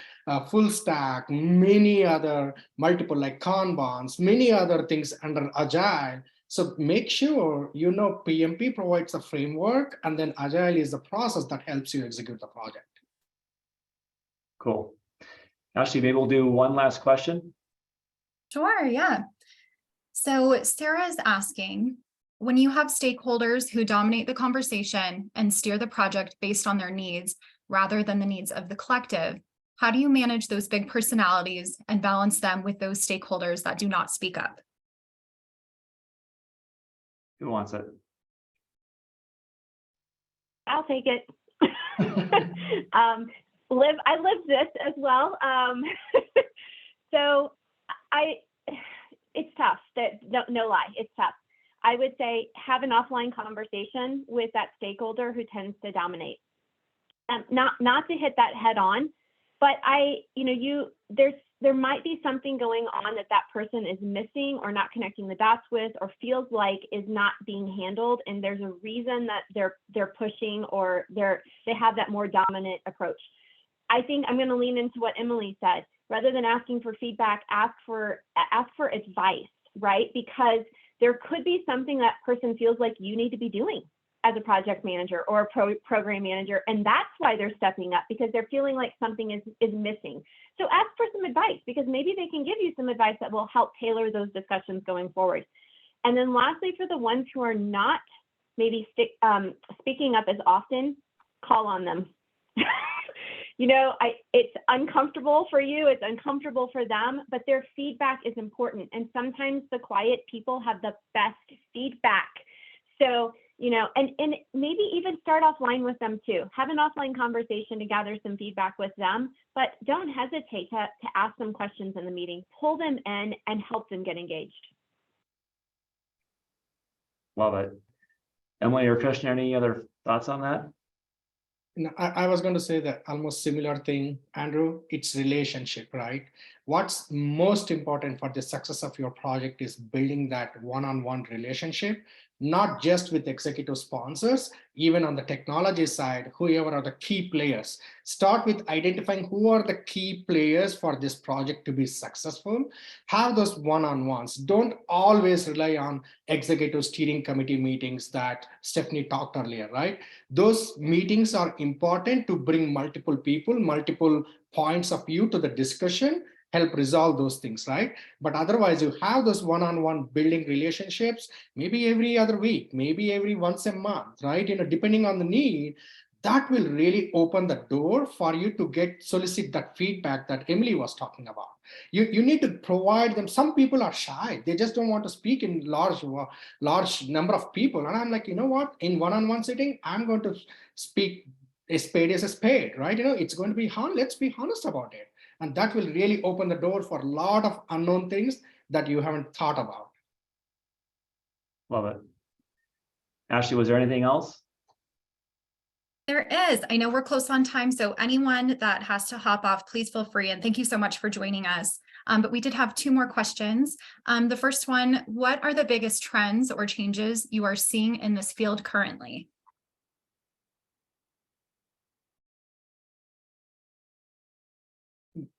[SPEAKER 4] full stack, many other multiple like Kanbans, many other things under Agile. So make sure PMP provides a framework, and then Agile is the process that helps you execute the project.
[SPEAKER 2] Cool. Ashley, maybe we'll do one last question.
[SPEAKER 5] Sure, yeah. So Sarah is asking, when you have stakeholders who dominate the conversation and steer the project based on their needs rather than the needs of the collective, how do you manage those big personalities and balance them with those stakeholders that do not speak up?
[SPEAKER 2] Who wants it?
[SPEAKER 3] I'll take it. I live this as well. So it's tough. No lie, it's tough. I would say have an offline conversation with that stakeholder who tends to dominate. Not to hit that head on, but there might be something going on that person is missing or not connecting the dots with, or feels like is not being handled, and there's a reason that they're pushing, or they have that more dominant approach. I think I'm going to lean into what Emily said. Rather than asking for feedback, ask for advice, right? Because there could be something that person feels like you need to be doing as a project manager or a program manager, and that's why they're stepping up, because they're feeling like something is missing. So ask for some advice, because maybe they can give you some advice that will help tailor those discussions going forward. And then lastly, for the ones who are not maybe speaking up as often, call on them. It's uncomfortable for you, it's uncomfortable for them, but their feedback is important. And sometimes the quiet people have the best feedback. So, and maybe even start offline with them too. Have an offline conversation to gather some feedback with them, but don't hesitate to ask them questions in the meeting. Pull them in and help them get engaged.
[SPEAKER 2] Love it. Emily or Krishna, any other thoughts on that?
[SPEAKER 4] No, I was going to say that almost similar thing, Andrew. It's relationship, right? What's most important for the success of your project is building that one-on-one relationship, not just with executive sponsors, even on the technology side, whoever are the key players. Start with identifying who are the key players for this project to be successful. Have those one-on-ones. Don't always rely on executive steering committee meetings that Stephanie talked earlier, right? Those meetings are important to bring multiple people, multiple points of view to the discussion, help resolve those things, right? But otherwise, you have those one-on-one building relationships, maybe every other week, maybe every once a month, right? Depending on the need, that will really open the door for you to solicit that feedback that Emily was talking about. You need to provide them. Some people are shy. They just don't want to speak in large number of people. And I'm like, you know what? In one-on-one sitting, I'm going to speak a spade is a spade, right? It's going to be hard. Let's be honest about it. And that will really open the door for a lot of unknown things that you haven't thought about.
[SPEAKER 2] Love it. Ashley, was there anything else?
[SPEAKER 5] There is. I know we're close on time, so anyone that has to hop off, please feel free. And thank you so much for joining us. But we did have two more questions. The first one, what are the biggest trends or changes you are seeing in this field currently?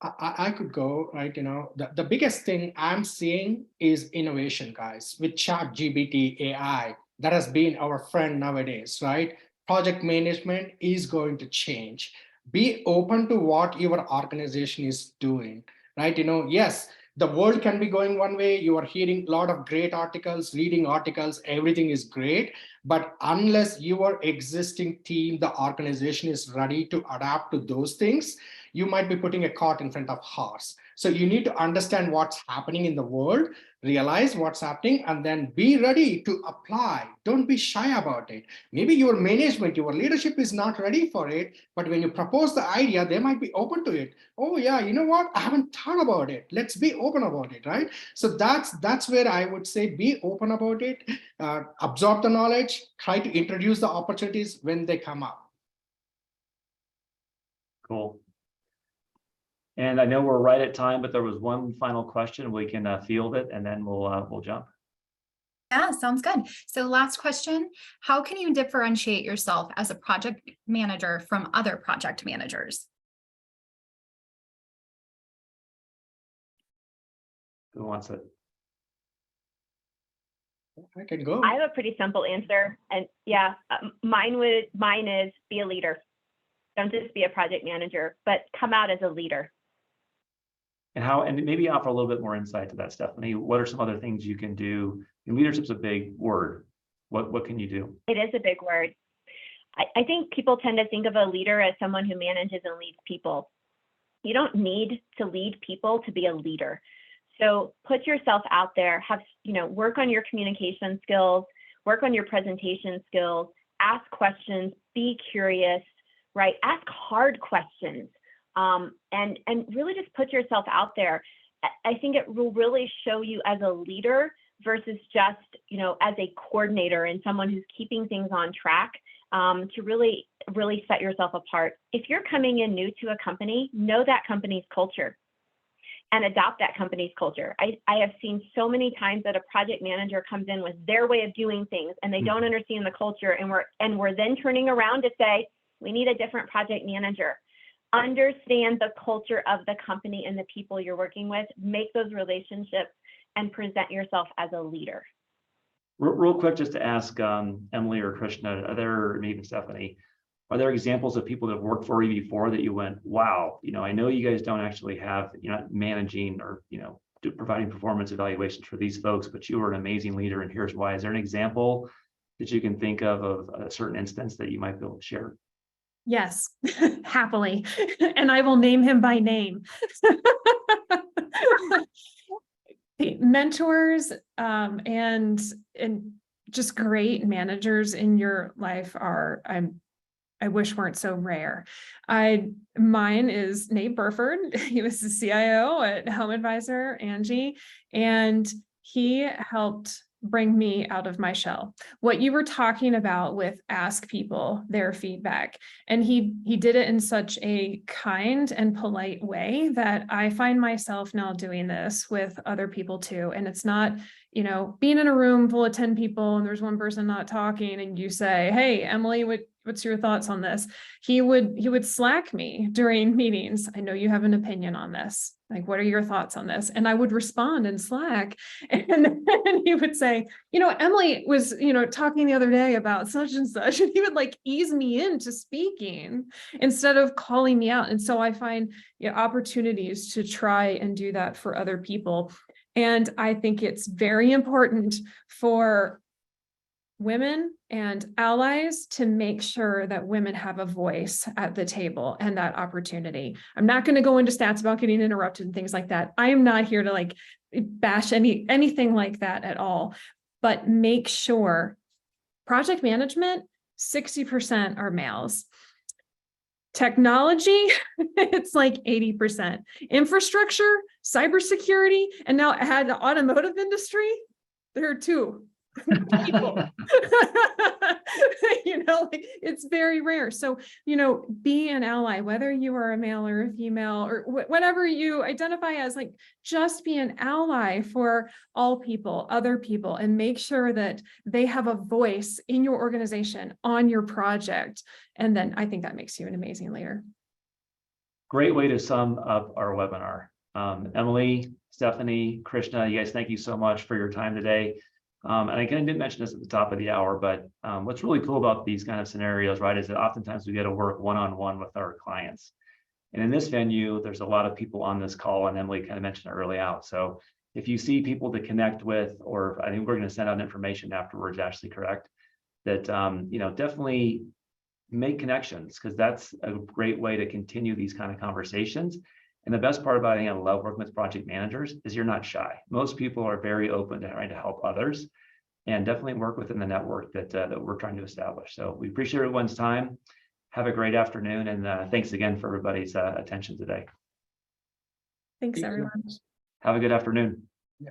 [SPEAKER 4] I could go, right? The biggest thing I'm seeing is innovation, guys, with ChatGPT AI. That has been our friend nowadays, right? Project management is going to change. Be open to what your organization is doing, right? Yes, the world can be going one way. You are hearing a lot of great articles, reading articles, everything is great. But unless your existing team, the organization is ready to adapt to those things, you might be putting a cart in front of horse. So you need to understand what's happening in the world, realize what's happening, and then be ready to apply. Don't be shy about it. Maybe your management, your leadership is not ready for it, but when you propose the idea, they might be open to it. Oh yeah, you know what? I haven't thought about it. Let's be open about it, right? So that's where I would say be open about it, absorb the knowledge, try to introduce the opportunities when they come up.
[SPEAKER 2] Cool. And I know we're right at time, but there was one final question. We can field it, and then we'll jump.
[SPEAKER 5] Yeah, sounds good. So last question, how can you differentiate yourself as a project manager from other project managers?
[SPEAKER 2] Who wants it?
[SPEAKER 4] I can go.
[SPEAKER 3] I have a pretty simple answer, and yeah, mine is be a leader. Don't just be a project manager, but come out as a leader.
[SPEAKER 2] And maybe offer a little bit more insight to that, Stephanie. What are some other things you can do? And leadership's a big word. What can you do?
[SPEAKER 3] It is a big word. I think people tend to think of a leader as someone who manages and leads people. You don't need to lead people to be a leader. So put yourself out there, work on your communication skills, work on your presentation skills, ask questions, be curious, right? Ask hard questions, and really just put yourself out there. I think it will really show you as a leader versus just, you know, as a coordinator and someone who's keeping things on track, to really set yourself apart. If you're coming in new to a company, know that company's culture and adopt that company's culture. I have seen so many times that a project manager comes in with their way of doing things and they don't understand the culture, and we're then turning around to say, we need a different project manager. Understand the culture of the company and the people you're working with, make those relationships, and present yourself as a leader.
[SPEAKER 2] Real quick, just to ask Emily or Krishna, are there, and even Stephanie, are there examples of people that have worked for you before that you went, wow, you know, I know you guys don't actually have, you're not managing or, you know, providing performance evaluations for these folks, but you were an amazing leader, and here's why. Is there an example that you can think of a certain instance that you might be able to share?
[SPEAKER 1] Yes, happily. And I will name him by name. Mentors and just great managers in your life are, I wish weren't so rare. Mine is Nate Burford. He was the CIO at Home Advisor, Angie, and he helped bring me out of my shell. What you were talking about with ask people their feedback. And he did it in such a kind and polite way that I find myself now doing this with other people too. And it's not, you know, being in a room full of 10 people and there's one person not talking and you say, hey, Emily, what's your thoughts on this? He would Slack me during meetings. I know you have an opinion on this. Like, what are your thoughts on this? And I would respond in Slack. And then he would say, you know, Emily was, you know, talking the other day about such and such. And he would like ease me into speaking instead of calling me out. And so I find, you know, opportunities to try and do that for other people. And I think it's very important for women and allies to make sure that women have a voice at the table and that opportunity. I'm not going to go into stats about getting interrupted and things like that. I am not here to like bash anything like that at all, but make sure project management, 60% are males. Technology, it's like 80%. Infrastructure, cybersecurity, and now add the automotive industry, there are two people. You know, like, it's very rare. So, you know, be an ally, whether you are a male or a female or whatever you identify as, like, just be an ally for all people, other people, and make sure that they have a voice in your organization on your project. And then I think that makes you an amazing leader.
[SPEAKER 2] Great way to sum up our webinar. Emily, Stephanie, Krishna, you guys, thank you so much for your time today. And again, I didn't mention this at the top of the hour, but what's really cool about these kind of scenarios, right, is that oftentimes we get to work one-on-one with our clients. And in this venue, there's a lot of people on this call, and Emily kind of mentioned it early out. So if you see people to connect with, or I think we're going to send out information afterwards, Ashley, correct? That, you know, definitely make connections, because that's a great way to continue these kind of conversations. And the best part about it, I love working with project managers, is you're not shy. Most people are very open to trying to help others, and definitely work within the network that we're trying to establish. So we appreciate everyone's time. Have a great afternoon, and thanks again for everybody's attention today.
[SPEAKER 1] Thanks, everyone.
[SPEAKER 2] Have a good afternoon.
[SPEAKER 4] Yeah.